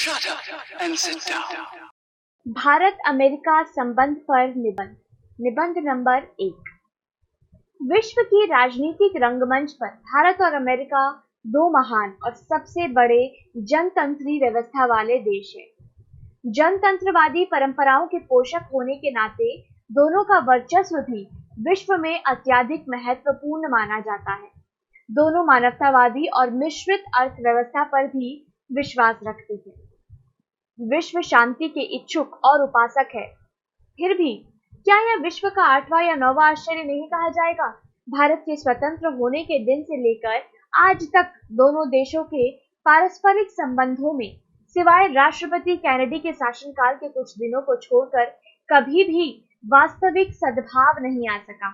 Shut up and sit down. Bharat America संबंध पर निबंध निबंध नंबर 1। विश्व की राजनीतिक रंगमंच पर भारत और अमेरिका दो महान और सबसे बड़े जनतंत्री व्यवस्था वाले देश हैं। जनतंत्रवादी परंपराओं के पोषक होने के नाते दोनों का वर्चस्व भी विश्व में अत्यधिक महत्वपूर्ण माना जाता है। दोनों मानवतावादी और मिश्रित अर्थव्यवस्था पर भी विश्वास रखते हैं। विश्व शांति के इच्छुक और उपासक है। फिर भी क्या यह विश्व का 8वां या 9वां आश्चर्य नहीं कहा जाएगा? भारत के स्वतंत्र होने के दिन से लेकर आज तक दोनों देशों के पारस्परिक संबंधों में सिवाय राष्ट्रपति केनेडी के शासनकाल के कुछ दिनों को छोड़कर कभी भी वास्तविक सद्भाव नहीं आ सका।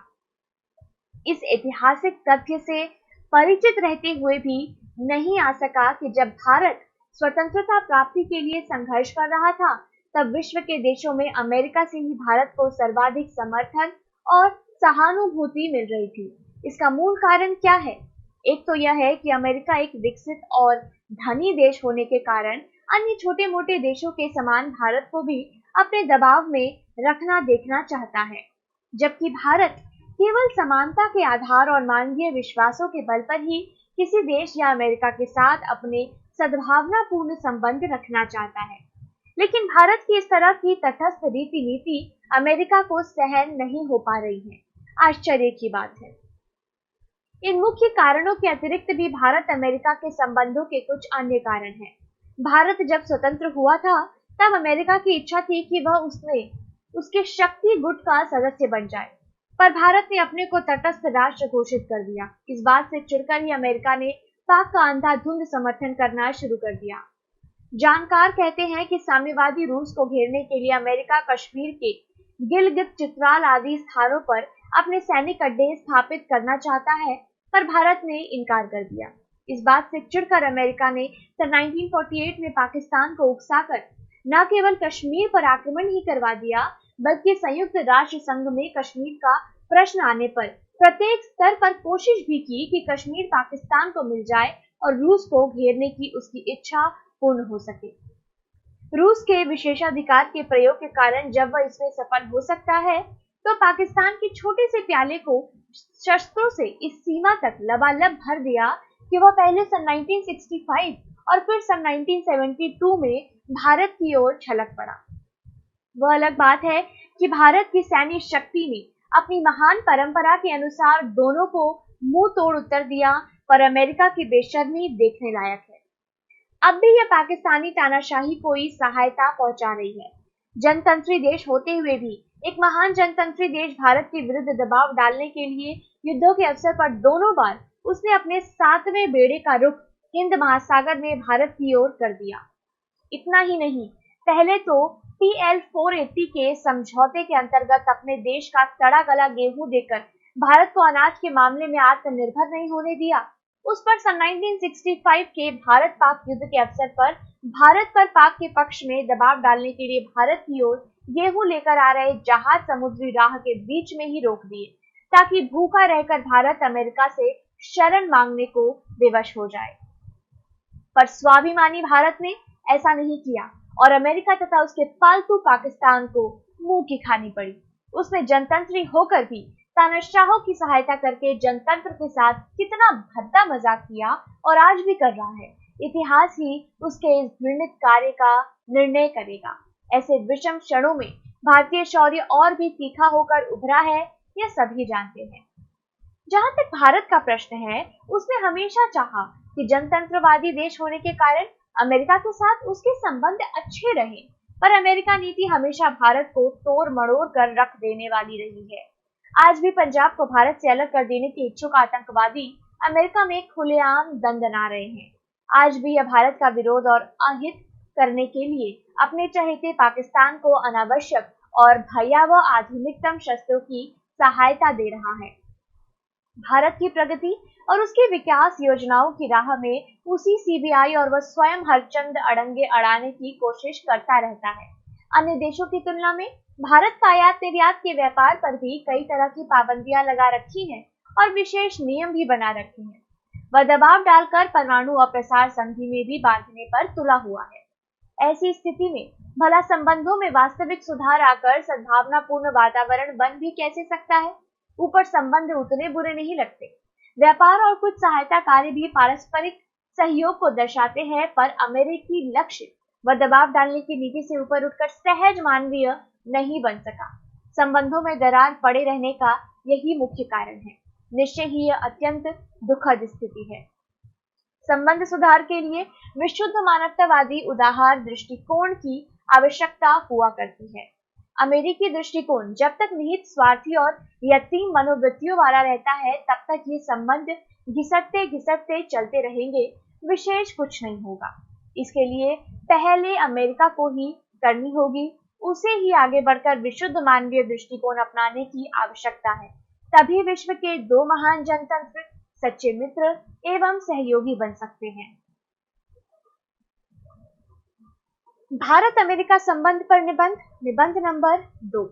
इस ऐतिहासिक तथ्य से परिचित रहते हुए भी नहीं आ सका कि जब भारत स्वतंत्रता प्राप्ति के लिए संघर्ष कर रहा था, तब विश्व के देशों में अमेरिका से ही भारत को सर्वाधिक समर्थन और सहानुभूति मिल रही थी। इसका मूल कारण क्या है? एक तो यह है कि अमेरिका एक विकसित और धनी देश होने के कारण अन्य छोटे मोटे देशों के समान भारत को भी अपने दबाव में रखना देखना चाहता है, जबकि भारत केवल समानता के आधार और मानवीय विश्वासों के बल पर ही किसी देश या अमेरिका के साथ अपने सद्भावनापूर्ण संबंध रखना चाहता है। लेकिन भारत की इस तरह की तटस्थ नीति अमेरिका को सहन नहीं हो पा रही है। आश्चर्य की बात है। इन मुख्य कारणों के अतिरिक्त भी भारत अमेरिका के संबंधों के कुछ अन्य कारण हैं। भारत जब स्वतंत्र हुआ था, तब अमेरिका की इच्छा थी कि वह उसके शक्ति गुट का सदस्य बन जाए, पर भारत ने अपने को तटस्थ राष्ट्र घोषित कर दिया। इस बात से चिढ़कर ही अमेरिका ने पाक का अंधाधुंध समर्थन करना शुरू कर दिया। जानकार कहते हैं कि साम्यवादी रूस को घेरने के लिए अमेरिका कश्मीर के गिलगित चित्राल आदि स्थानों पर अपने सैनिक अड्डे स्थापित करना चाहता है, पर भारत ने इनकार कर दिया। इस बात से चिढ़कर अमेरिका ने सन 1948 में पाकिस्तान को उकसाकर न केवल कश्मीर पर आक्रमण ही करवा दिया, बल्कि संयुक्त राष्ट्र संघ में कश्मीर का प्रश्न आने पर प्रत्येक स्तर पर कोशिश भी की कि कश्मीर पाकिस्तान को मिल जाए और रूस को घेरने की उसकी इच्छा पूर्ण हो सके। रूस के विशेषाधिकार के प्रयोग के कारण जब वह इसमें सफल हो सकता है, तो पाकिस्तान के छोटे से प्याले को शस्त्रों से इस सीमा तक लबालब भर दिया कि वह पहले सन 1965 और फिर सन 1972 में भारत की ओर छलक पड़ा। वह अलग बात है कि भारत की सैन्य शक्ति ने अपनी महान परंपरा के अनुसार दोनों को मुंह तोड़ उत्तर दिया, पर अमेरिका की बेशर्मी देखने लायक है। अब भी यह पाकिस्तानी तानाशाही कोई सहायता पहुंचा रही है। जनतंत्री देश होते हुए भी एक महान जनतंत्री देश भारत के विरुद्ध दबाव डालने के लिए युद्धों के अवसर पर दोनों बार उसने अपने 7वें बेड़े का रुख हिंद महासागर में भारत की ओर कर दिया। इतना ही नहीं, पहले तो PL 480 के समझौते के अंतर्गत अपने देश का सड़ा गला गेहूं देकर भारत को अनाज के मामले में आत्मनिर्भर नहीं होने दिया। उस पर सन 1965 के भारत पाक युद्ध के अवसर पर भारत पर पाक के पक्ष में दबाव डालने के लिए भारत की ओर गेहूं लेकर आ रहे जहाज समुद्री राह के बीच में ही रोक दिए, ताकि भूखा रहकर भारत अमेरिका से शरण मांगने को विवश हो जाए। पर स्वाभिमानी भारत ने ऐसा नहीं किया और अमेरिका तथा उसके पालतू पाकिस्तान को मुंह की खानी पड़ी। उसने जनतंत्री होकर भी तानाशाहों की सहायता करके जनतंत्र के साथ कितना भद्दा मजाक किया और आज भी कर रहा है। इतिहास ही उसके इस घृणित कार्य का निर्णय करेगा। ऐसे विषम क्षणों में भारतीय शौर्य और भी तीखा होकर उभरा है, यह सभी जानते हैं। जहां तक भारत का प्रश्न है, उसने हमेशा चाहा कि जनतंत्रवादी देश होने के कारण अमेरिका के साथ उसके संबंध अच्छे रहें, पर अमेरिका नीति हमेशा भारत को तोड़ मड़ोड़ कर रख देने वाली रही है। आज भी पंजाब को भारत से अलग कर देने के इच्छुक आतंकवादी अमेरिका में खुलेआम दंदना रहे हैं। आज भी यह भारत का विरोध और अहित करने के लिए अपने चहेते पाकिस्तान को अनावश्यक और भयावह आधुनिकतम शस्त्रों की सहायता दे रहा है। भारत की प्रगति और उसके विकास योजनाओं की राह में उसी CBI और वह स्वयं हरचंद अड़ंगे अड़ाने की कोशिश करता रहता है। अन्य देशों की तुलना में भारत का आयात निर्यात के व्यापार पर भी कई तरह की पाबंदियां लगा रखी हैं और विशेष नियम भी बना रखे हैं। वह दबाव डालकर परमाणु अप्रसार संधि में भी बांधने पर तुला हुआ है। ऐसी स्थिति में भला संबंधों में वास्तविक सुधार आकर सद्भावनापूर्ण वातावरण बन भी कैसे सकता है। ऊपर संबंध उतने बुरे नहीं लगते। व्यापार और कुछ सहायता कार्य भी पारस्परिक सहयोग को दर्शाते हैं, पर अमेरिकी लक्ष्य व दबाव डालने की नीति से ऊपर उठकर सहज मानवीय नहीं बन सका। संबंधों में दरार पड़े रहने का यही मुख्य कारण है। निश्चय ही यह अत्यंत दुखद स्थिति है। संबंध सुधार के लिए विशुद्ध मानवतावादी उदार दृष्टिकोण की आवश्यकता हुआ करती है। अमेरिकी दृष्टिकोण जब तक निहित स्वार्थी और यतीम मनोवृत्तियों वाला रहता है, तब तक ये संबंध घिसटते घिसटते चलते रहेंगे, विशेष कुछ नहीं होगा। इसके लिए पहले अमेरिका को ही करनी होगी, उसे ही आगे बढ़कर विशुद्ध मानवीय दृष्टिकोण अपनाने की आवश्यकता है। तभी विश्व के दो महान जनतंत्र सच्चे मित्र एवं सहयोगी बन सकते हैं। भारत अमेरिका संबंध पर निबंध नंबर 2।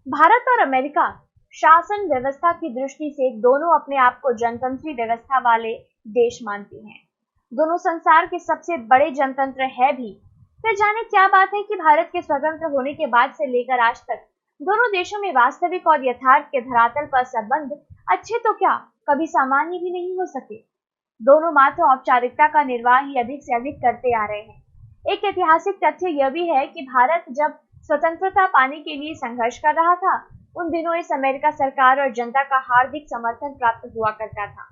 भारत और अमेरिका शासन व्यवस्था की दृष्टि से दोनों अपने आप को जनतंत्री व्यवस्था वाले देश मानते हैं। दोनों संसार के सबसे बड़े जनतंत्र है भी। फिर जाने क्या बात है कि भारत के स्वतंत्र होने के बाद से लेकर आज तक दोनों देशों में वास्तविक और यथार्थ के धरातल पर संबंध अच्छे तो क्या कभी सामान्य भी नहीं हो सके। दोनों मात्र औपचारिकता का निर्वाह ही अधिक से अधिक करते आ रहे हैं। एक ऐतिहासिक तथ्य यह भी है कि भारत जब स्वतंत्रता पाने के लिए संघर्ष कर रहा था, उन दिनों इस अमेरिका सरकार और जनता का हार्दिक समर्थन प्राप्त हुआ करता था।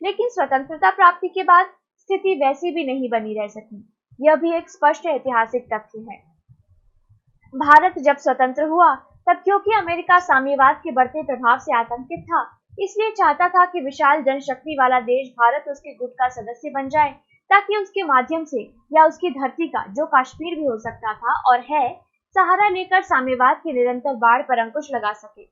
लेकिन स्वतंत्रता प्राप्ति के बाद स्थिति वैसी भी नहीं बनी रह सकी। यह भी एक स्पष्ट ऐतिहासिक तथ्य है। भारत जब स्वतंत्र हुआ, तब क्योंकि अमेरिका साम्यवाद के बढ़ते प्रभाव से आतंकित था, इसलिए चाहता था कि विशाल जनशक्ति वाला देश भारत उसके गुट का सदस्य बन जाए, ताकि उसके माध्यम से या उसकी धरती का, जो कश्मीर भी हो सकता था और है, सहारा लेकर साम्यवाद की निरंतर बाढ़ पर अंकुश लगा सके।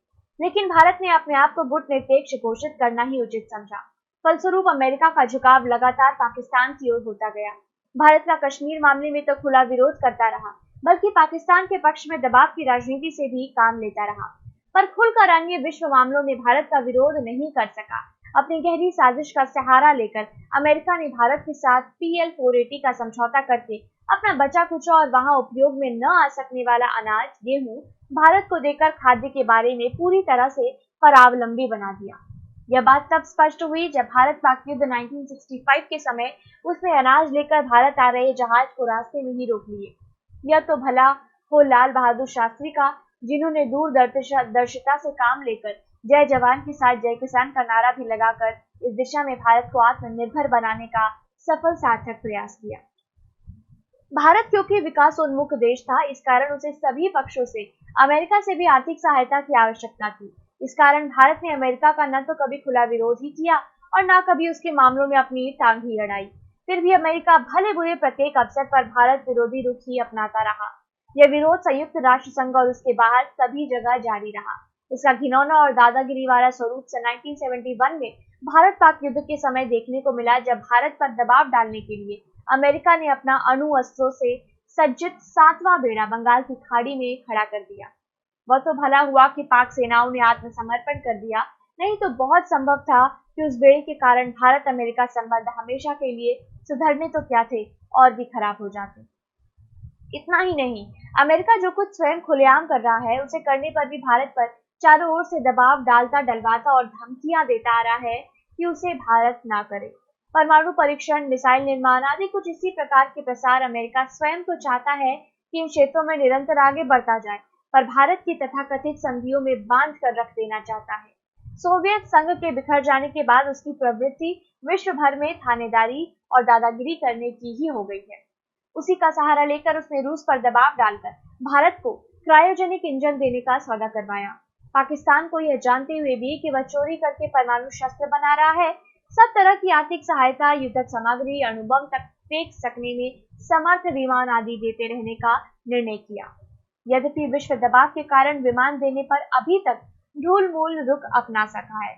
लेकिन भारत ने अपने आप को गुट निरपेक्ष घोषित करना ही उचित समझा। फलस्वरूप अमेरिका का झुकाव लगातार पाकिस्तान की ओर होता गया। भारत का कश्मीर मामले में तो खुला विरोध करता रहा, बल्कि पाकिस्तान के पक्ष में दबाव की राजनीति से भी काम लेता रहा, पर खुलकर अन्य विश्व मामलों में भारत का विरोध नहीं कर सका। अपनी गहरी साजिश का सहारा लेकर अमेरिका ने भारत के साथ PL 480 का समझौता करके अपना बचा कुचा और वहां उपयोग में न आ सकने वाला अनाज, गेहूं भारत को देकर खाद्य के बारे में पूरी तरह से परावलंबी बना दिया। यह बात तब स्पष्ट हुई जब भारत पाक युद्ध 1965 के समय उसने अनाज लेकर भारत आ रहे जहाज को रास्ते में ही रोक लिए। यह तो भला हो लाल बहादुर शास्त्री का, जिन्होंने दूरदर्शिता से काम लेकर जय जवान के साथ जय किसान का नारा भी लगाकर इस दिशा में भारत को आत्मनिर्भर बनाने का सफल सार्थक प्रयास किया। भारत क्योंकि विकासोन्मुख देश था, इस कारण उसे सभी पक्षों से, अमेरिका से भी आर्थिक सहायता की आवश्यकता थी। इस कारण भारत ने अमेरिका का न तो कभी खुला विरोध ही किया और न कभी उसके मामलों में अपनी टांग ही अड़ाई। फिर भी अमेरिका भले बुरे प्रत्येक अवसर पर भारत विरोधी रुख ही अपनाता रहा। यह विरोध संयुक्त राष्ट्र संघ और उसके बाहर सभी जगह जारी रहा। इसका घिनौना और दादागिरी वाला स्वरूप सन 1971 में भारत पाक युद्ध के समय देखने को मिला, जब भारत पर दबाव डालने के लिए अमेरिका ने अपना अणु अस्त्रों से सज्जित 7वां बेड़ा बंगाल की खाड़ी में खड़ा कर दिया। वह तो भला हुआ कि पाक सेनाओं ने आत्मसमर्पण कर दिया, नहीं तो बहुत संभव था कि उस बेड़े के कारण भारत अमेरिका संबंध हमेशा के लिए सुधरने तो क्या थे, और भी खराब हो जाते। इतना ही नहीं, अमेरिका जो कुछ स्वयं खुलेआम कर रहा है, उसे करने पर भी भारत पर चारों ओर से दबाव डालता डलवाता और धमकियां देता आ रहा है कि उसे भारत ना करे। परमाणु परीक्षण, मिसाइल निर्माण आदि कुछ इसी प्रकार के प्रसार अमेरिका स्वयं तो चाहता है कि इन क्षेत्रों में निरंतर आगे बढ़ता जाए, पर भारत की तथाकथित संधियों में बांध कर रख देना चाहता है। सोवियत संघ के बिखर जाने के बाद उसकी प्रवृत्ति विश्व भर में थानेदारी और दादागिरी करने की ही हो गई है। उसी का सहारा लेकर उसने रूस पर दबाव डालकर भारत को क्रायोजेनिक इंजन देने का सौदा करवाया। पाकिस्तान को यह जानते हुए भी कि वह चोरी करके परमाणु शस्त्र बना रहा है, सब तरह की आर्थिक सहायता, युद्धक सामग्री, अणुबम तक फेंक सकने में समर्थ विमान आदि देते रहने का निर्णय किया। यद्यपि विश्व दबाव के कारण विमान देने पर अभी तक ढूल मूल रुख अपना सका है।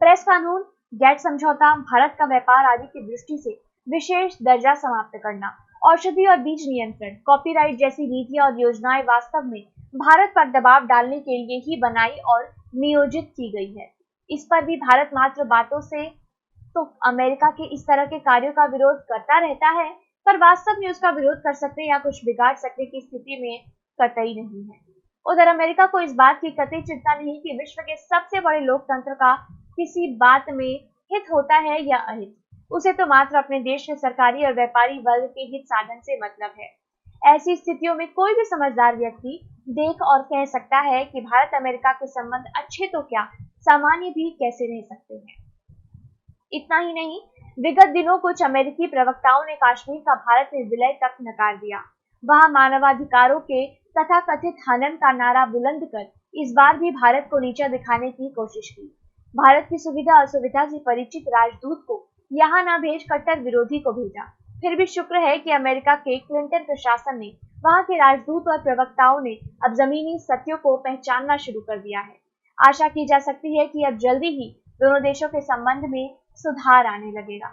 प्रेस कानून, गैट समझौता, भारत का व्यापार आदि की दृष्टि से विशेष दर्जा समाप्त करना, औषधि और बीज नियंत्रण, कॉपीराइट जैसी नीतियां और योजनाएं वास्तव में भारत पर दबाव डालने के लिए ही बनाई और नियोजित की गई है। इस पर भी भारत मात्र बातों से तो अमेरिका के इस तरह के कार्यों का विरोध करता रहता है, पर वास्तव में उसका विरोध कर सकने या कुछ बिगाड़ सकने की स्थिति में कतई नहीं है। उधर अमेरिका को इस बात की कतई चिंता नहीं कि विश्व के सबसे बड़े लोकतंत्र का किसी बात में हित होता है या अहित। उसे तो मात्र अपने देश के सरकारी और व्यापारी वर्ग के हित साधन से मतलब है। ऐसी स्थितियों में कोई भी समझदार व्यक्ति देख और कह सकता है कि भारत अमेरिका के संबंध अच्छे तो क्या, सामान्य भी कैसे रह सकते हैं। इतना ही नहीं, विगत दिनों कुछ अमेरिकी प्रवक्ताओं ने कश्मीर का भारत में विलय तक नकार दिया। वहां मानवाधिकारों के तथाकथित हनन का नारा बुलंद कर इस बार भी भारत को नीचा दिखाने की कोशिश की। भारत की सुविधा असुविधा से परिचित राजदूत को यहाँ न भेज कट्टर विरोधी को भेजा। फिर भी शुक्र है कि अमेरिका के क्लिंटन प्रशासन ने, वहां के राजदूत और प्रवक्ताओं ने अब जमीनी सत्यों को पहचानना शुरू कर दिया है। आशा की जा सकती है कि अब जल्दी ही दोनों देशों के संबंध में सुधार आने लगेगा।